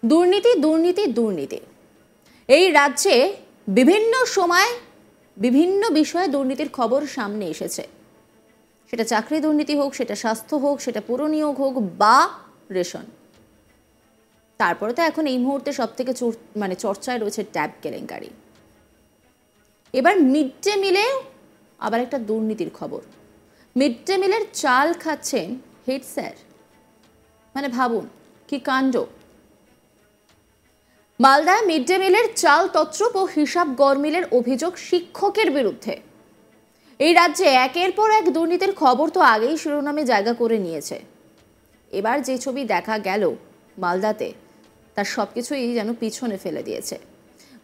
দুর্নীতি দুর্নীতি দুর্নীতি এই রাজ্যে বিভিন্ন সময় বিভিন্ন বিষয়ে দুর্নীতির খবর সামনে এসেছে। সেটা চাকরি দুর্নীতি হোক, সেটা স্বাস্থ্য হোক, সেটা পুরনিয়োগ হোক বা রেশন। তারপরে তো এখন এই মুহূর্তে সবথেকে চর্চায় রয়েছে ট্যাব কেলেঙ্কারি। এবার মিড ডে মিলে আবার একটা দুর্নীতির খবর। মিড ডে মিলের চাল খাচ্ছেন হেড স্যার। ভাবুন কি কাণ্ড। মালদায় মিড ডে মিলের চাল তছরূপ ও হিসাব গরমিলের অভিযোগ শিক্ষকের বিরুদ্ধে। এই রাজ্যে একের পর এক দুর্নীতির খবর তো আগেই শিরোনামে জায়গা করে নিয়েছে। এবার যে ছবি দেখা গেল মালদাতে, তার সবকিছুই যেন পিছনে ফেলে দিয়েছে।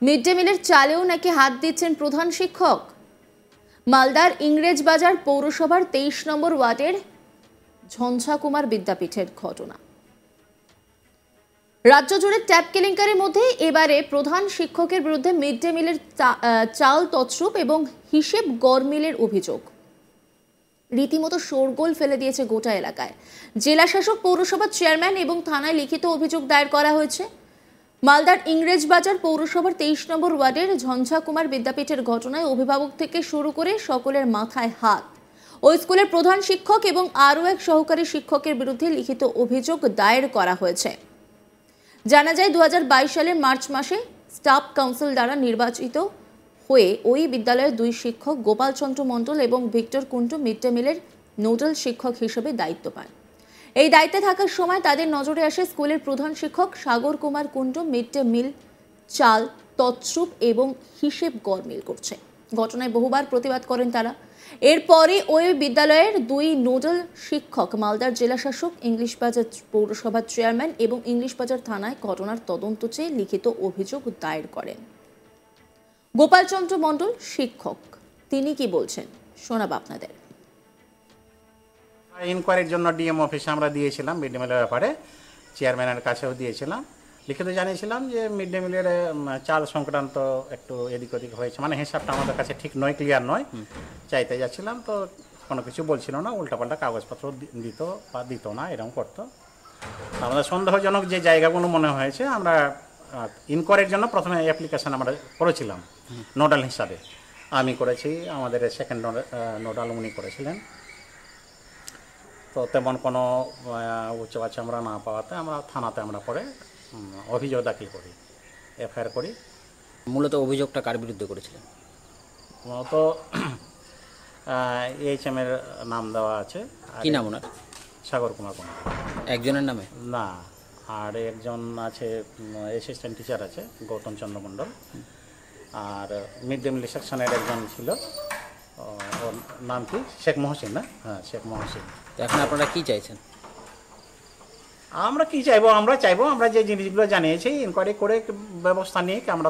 মিড ডে মিলের চালেও নাকি হাত দিচ্ছেন প্রধান শিক্ষক। মালদার ইংরেজবাজার পৌরসভার 23 নম্বর ওয়ার্ডের ঝঞ্ঝা কুমার বিদ্যাপীঠের ঘটনা। রাজ্য জুড়ে ট্যাব কেলেঙ্কারির মধ্যে এবারে প্রধান শিক্ষকের বিরুদ্ধে মিড ডে মিলের চাল তছরূপ এবং হিসেব গরমিলের অভিযোগ রীতিমতো শোরগোল ফেলে দিয়েছে গোটা এলাকায়। জেলা শাসক, পৌরসভার চেয়ারম্যান এবং থানায় লিখিত অভিযোগ দায়ের করা হয়েছে। মালদার ইংরেজবাজার পৌরসভার 23 নম্বর ওয়ার্ডের ঝঞ্ঝা কুমার বিদ্যাপীঠের ঘটনায় অভিভাবক থেকে শুরু করে সকলের মাথায় হাত। ওই স্কুলের প্রধান শিক্ষক এবং আরও এক সহকারী শিক্ষকের বিরুদ্ধে লিখিত অভিযোগ দায়ের করা হয়েছে। জানা যায় 2022 সালের মার্চ মাসে স্টাফ কাউন্সিল দ্বারা নির্বাচিত হয়ে ওই বিদ্যালয়ের দুই শিক্ষক গোপাল চন্দ্র মণ্ডল এবং ভিক্টর কুন্ডু মিড ডে মিলের নোডাল শিক্ষক হিসেবে দায়িত্ব পান। এই দায়িত্বে থাকার সময় তাদের নজরে আসে স্কুলের প্রধান শিক্ষক Sagar Kumar Kundu mid day meal চাল তছরূপ এবং হিসেব গরমিল করছে। ঘটনায় বহুবার প্রতিবাদ করেন তারা। এরপরে ওই বিদ্যালয়ের দুই নোডাল শিক্ষক মালদার জেলা শাসক, ইংলিশ বাজার পৌরসভার চেয়ারম্যান এবং ইংলিশ বাজার থানায় ঘটনার তদন্ত চেয়ে লিখিত অভিযোগ দায়ের করেন। গোপাল চন্দ্র মণ্ডল শিক্ষক, তিনি কি বলছেন শোনাব আপনাদের। ইনকোয়ারির জন্য ডিএম অফিসে আমরা দিয়েছিলাম, মিড ডে মিলের ব্যাপারে চেয়ারম্যানের কাছেও দিয়েছিলাম। লিখিত জানিয়েছিলাম যে মিড ডে মিলের চাল সংক্রান্ত একটু এদিক ওদিক হয়েছে, হিসাবটা আমাদের কাছে ঠিক নয়, ক্লিয়ার নয়। চাইতে যাচ্ছিলাম তো কোনো কিছু বলছিল না, উল্টাপাল্টা কাগজপত্র দিত বা দিত না, এরকম করতো। আমাদের সন্দেহজনক যে জায়গাগুলো মনে হয়েছে, আমরা ইনকোয়ারির জন্য প্রথমে অ্যাপ্লিকেশান আমরা করেছিলাম নোডাল হিসাবে। আমি করেছি, আমাদের সেকেন্ড নোডাল উনি করেছিলেন। তো তেমন কোনো উচ্চবাচ্য আমরা না পাওয়াতে আমরা থানাতে আমরা পরে অভিযোগ দাখিল করি, এফআইআর করি। মূলত অভিযোগটা কার বিরুদ্ধে করেছিলেন? মূলত এইচএম এর নাম দেওয়া আছে। কি নাম ওনার? সাগর কুমার কুমার। একজনের নামে না, আর একজন আছে অ্যাসিস্ট্যান্ট টিচার আছে গৌতম চন্দ্র মণ্ডল, আর মিড ডে মিল সেকশনের একজন ছিল, ওর নাম কি শেখ মহসিন, না? হ্যাঁ, শেখ মহসিন। এখন আপনারা কি চাইছেন? আমরা কি চাইবো? আমরা যে জিনিসগুলো জানিয়েছি ইনকোয়ারি করে ব্যবস্থা নিয়ে আমরা।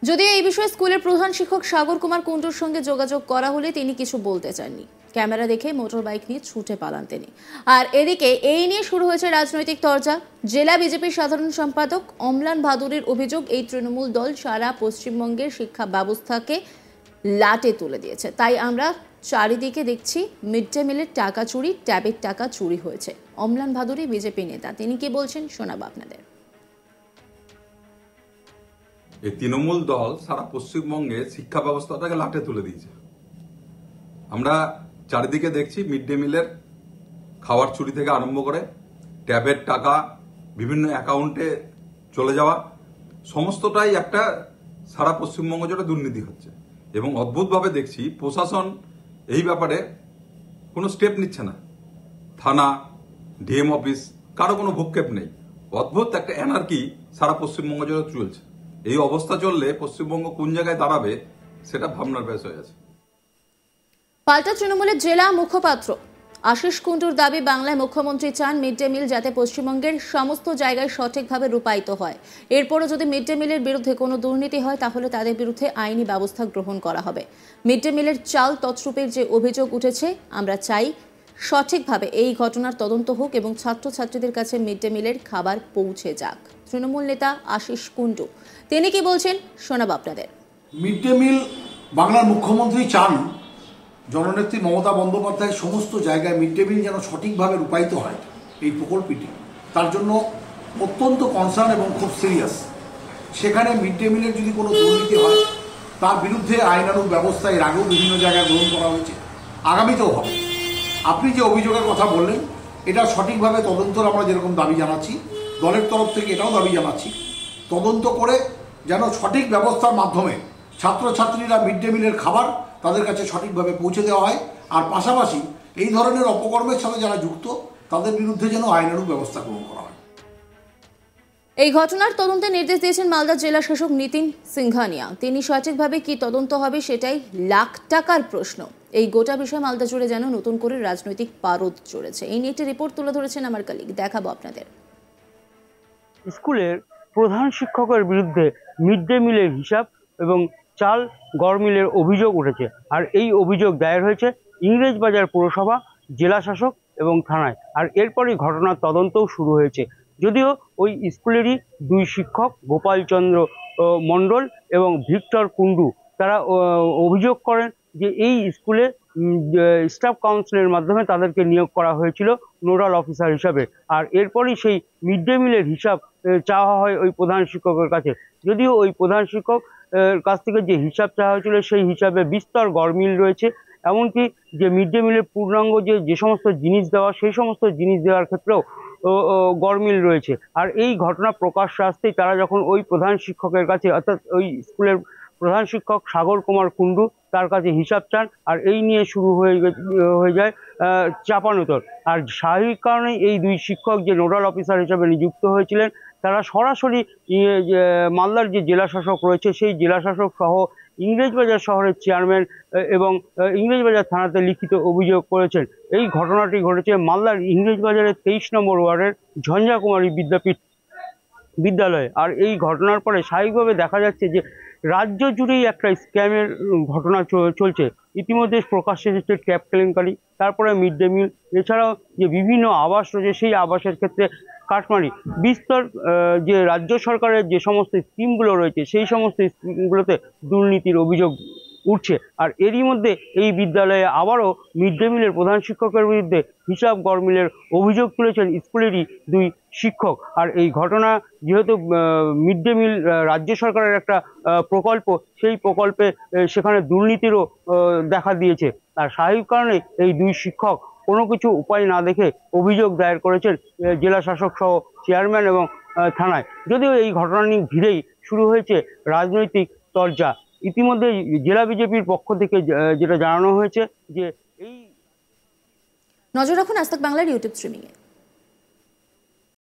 যদিও এই বিষয়ে স্কুলের প্রধান শিক্ষক সাগর কুমার কুন্ডুর সঙ্গে যোগাযোগ করা হলে তিনি কিছু বলতে চাননি। ক্যামেরা দেখে মোটর বাইক নিয়ে ছুটে পালান তিনি। আর এদিকে এই নিয়ে শুরু হয়েছে রাজনৈতিক তরজা। জেলা বিজেপির সাধারণ সম্পাদক অম্লান ভাদুরীর অভিযোগ, এই তৃণমূল দল সারা পশ্চিমবঙ্গের শিক্ষা ব্যবস্থাকে লাটে তুলে দিয়েছে। তাই আমরা চারিদিকে দেখছি মিড ডে মিলের টাকা চুরি, ট্যাবের টাকা চুরি হয়েছে। অম্লান ভাদুরী বিজেপি নেতা, তিনি কি বলছেন শোনাব আপনাদের। এই তৃণমূল দল সারা পশ্চিমবঙ্গে শিক্ষা ব্যবস্থাটাকে লাটে তুলে দিয়েছে। আমরা চারিদিকে দেখছি মিড ডে মিলের খাওয়ার চুরি থেকে আরম্ভ করে ট্যাবের টাকা বিভিন্ন অ্যাকাউন্টে চলে যাওয়া, সমস্তটাই একটা সারা পশ্চিমবঙ্গ জুড়ে দুর্নীতি হচ্ছে। এবং অদ্ভুতভাবে দেখছি প্রশাসন এই ব্যাপারে কোনো স্টেপ নিচ্ছে না। থানা, ডিএম অফিস, কারো কোনো ভূক্ষেপ নেই। অদ্ভুত একটা এনার্কি সারা পশ্চিমবঙ্গ জুড়ে চলছে। এই অবস্থা চললে পশ্চিমবঙ্গ কোন জায়গায় দাঁড়াবে সেটা ভাবনার বিষয় আছে। পাল্টা তৃণমূলের জেলা মুখপাত্র আশিস কুন্ডুর দাবি, বাংলায় মুখ্যমন্ত্রী চান মিড ডে মিল যাতে পশ্চিমবঙ্গের সমস্ত জায়গায় সঠিকভাবে রূপায়িত হয়। এরপরও যদি মিড ডে মিলের বিরুদ্ধে কোনো দুর্নীতি হয় তাহলে তাদের বিরুদ্ধে আইনি ব্যবস্থা গ্রহণ করা হবে। মিড ডে মিলের চাল তছরূপের যে অভিযোগ উঠেছে, আমরা চাই সঠিকভাবে এই ঘটনার তদন্ত হোক এবং ছাত্রছাত্রীদের কাছে মিড ডে মিলের খাবার পৌঁছে যাক। তৃণমূল নেতা আশিস কুন্ডু, তিনি কি বলছেন শোনাব আপনাদের। মিড ডে মিল বাংলার মুখ্যমন্ত্রী চান জননেত্রী মমতা বন্দ্যোপাধ্যায় সমস্ত জায়গায় মিড ডে মিল যেন সঠিকভাবে রূপায়িত হয় এই প্রকল্পটি, তার জন্য অত্যন্ত কনসার্ন এবং খুব সিরিয়াস। সেখানে মিড ডে মিলের যদি কোনো দুর্নীতি হয় তার বিরুদ্ধে আইনানুগ ব্যবস্থা এর আগেও বিভিন্ন জায়গায় গ্রহণ করা হয়েছে, আগামীতেও হবে। আপনি যে অভিযোগের কথা বললেন এটা সঠিকভাবে তদন্তের আমরা যেরকম দাবি জানাচ্ছি, দলের তরফ থেকে এটাও দাবি জানাচ্ছি, তদন্ত করে যেন সঠিক ব্যবস্থার মাধ্যমে ছাত্রছাত্রীরা মিড ডে মিলের খাবার তাদের কাছে সঠিকভাবে পৌঁছে দেওয়া হয়। আর পাশাপাশি এই ধরনের অপকর্মের সাথে যারা যুক্ত তাদের বিরুদ্ধে যেন আইনানুগ ব্যবস্থা গ্রহণ করা হয়। এই ঘটনার তদন্তে নির্দেশ দিয়েছেন মালদা জেলা শাসক নিতিন সিংঘানিয়া। তিনি সঠিকভাবে কি তদন্ত হবে সেটাই লাখ টাকার প্রশ্ন। এই গোটা বিষয়ে মালদা জুড়ে যেন নতুন করে রাজনৈতিক পারদ চড়েছে। এই নিয়ে একটি রিপোর্ট তুলে ধরেছেন আমার কলিগ, দেখাবো আপনাদের। স্কুলের প্রধান শিক্ষকের বিরুদ্ধে মিড ডে মিলের হিসাব এবং চাল গড়মিলের অভিযোগ উঠেছে। আর এই অভিযোগ দায়ের হয়েছে ইংরেজবাজার পৌরসভা, জেলা শাসক এবং থানায়। আর এরপরই ঘটনার তদন্তও শুরু হয়েছে। যদিও ওই স্কুলেরই দুই শিক্ষক গোপালচন্দ্র মণ্ডল এবং ভিক্টর কুন্ডু তারা অভিযোগ করেন যে এই স্কুলে স্টাফ কাউন্সিলের মাধ্যমে তাদেরকে নিয়োগ করা হয়েছিল নোডাল অফিসার হিসাবে। আর এরপরই সেই মিড ডে মিলের হিসাব চাওয়া হয় ওই প্রধান শিক্ষকের কাছে। যদিও ওই প্রধান শিক্ষক কাছ থেকে যে হিসাব চাওয়া হয়েছিল সেই হিসাবে বিস্তর গড়মিল রয়েছে। এমনকি যে মিড ডে মিলের পূর্ণাঙ্গ যে সমস্ত জিনিস দেওয়া, সেই সমস্ত জিনিস দেওয়ার ক্ষেত্রেও গড়মিল রয়েছে। আর এই ঘটনা প্রকাশ্যে আসতেই তারা যখন ওই প্রধান শিক্ষকের কাছে, অর্থাৎ ওই স্কুলের প্রধান শিক্ষক সাগর কুমার কুন্ডু, তার কাছে হিসাব চান। আর এই নিয়ে শুরু হয়ে যায় চাপানোতর। আর স্বাভাবিক কারণেই এই দুই শিক্ষক যে নোডাল অফিসার হিসাবে নিযুক্ত হয়েছিলেন তারা সরাসরি মালদার যে জেলা শাসক রয়েছে সেই জেলা শাসক সহ ইংরেজবাজার শহরের চেয়ারম্যান এবং ইংরেজবাজার থানাতে লিখিত অভিযোগ করেছেন। এই ঘটনাটি ঘটেছে মালদার ইংরেজবাজারের 23 নম্বর ওয়ার্ডের ঝঞ্ঝাকুমারী বিদ্যালয়ে। আর এই ঘটনার পরে স্বাভাবিকভাবে দেখা যাচ্ছে যে রাজ্য জুড়েই একটা স্ক্যামের ঘটনা চলছে। ইতিমধ্যে প্রকাশ্যে এসেছে ট্যাপ কেলেঙ্কারি, তারপরে মিড ডে মিল, এছাড়াও যে বিভিন্ন আবাস রয়েছে সেই আবাসের ক্ষেত্রে কাটমারি। বিস্তর যে রাজ্য সরকারের যে সমস্ত স্কিমগুলো রয়েছে সেই সমস্ত স্কিমগুলোতে দুর্নীতির অভিযোগ উঠছে। আর এরই মধ্যে এই বিদ্যালয়ে আবারও মিড ডে মিলের প্রধান শিক্ষকের বিরুদ্ধে হিসাব গড়মিলের অভিযোগ তুলেছেন স্কুলেরই দুই শিক্ষক। আর এই ঘটনা যেহেতু মিড ডে মিল রাজ্য সরকারের একটা প্রকল্প, সেই প্রকল্পে সেখানে দুর্নীতিরও দেখা দিয়েছে। আর স্বাভাবিক কারণে এই দুই শিক্ষক কোনো কিছু উপায় না দেখে অভিযোগ দায়ের করেছেন জেলা শাসক সহ চেয়ারম্যান এবং থানায়। যদিও এই ঘটনা নিয়ে ঘিরেই শুরু হয়েছে রাজনৈতিক চর্চা। ইতিমধ্যে জেলা বিজেপির পক্ষ থেকে যেটা জানানো হয়েছে যে এই নজর রাখুন আজ তাক বাংলার ইউটিউব স্ট্রিমিংয়ে।